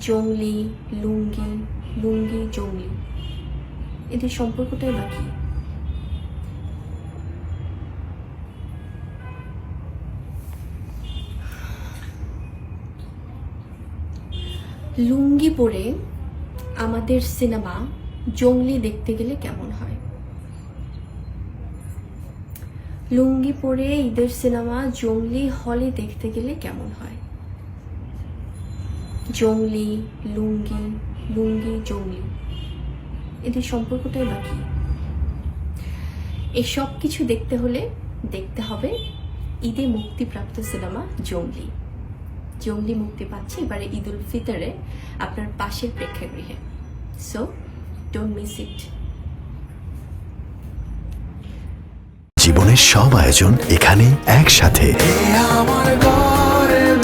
জংলি, লুঙ্গি, লুঙ্গি জংলি, এদের সম্পর্কটাই বা কি? লুঙ্গি পরে আমাদের সিনেমা জংলি দেখতে গেলে কেমন হয়? লুঙ্গি পরে ঈদের সিনেমা জংলি হলে দেখতে গেলে কেমন হয়? জংলি, লুঙ্গি, লুঙ্গি জংলি, এদের সম্পর্কটাই বা কি? এসব কিছু দেখতে হলে দেখতে হবে ঈদে মুক্তিপ্রাপ্ত সিনেমা জংলি। জংলি মুক্তি পাচ্ছে এবারে ঈদ উল ফিতরে আপনার পাশের প্রেক্ষাগৃহে। So don't miss it. জীবনের সব আয়োজন এখানে একসাথে। আমার ঘরে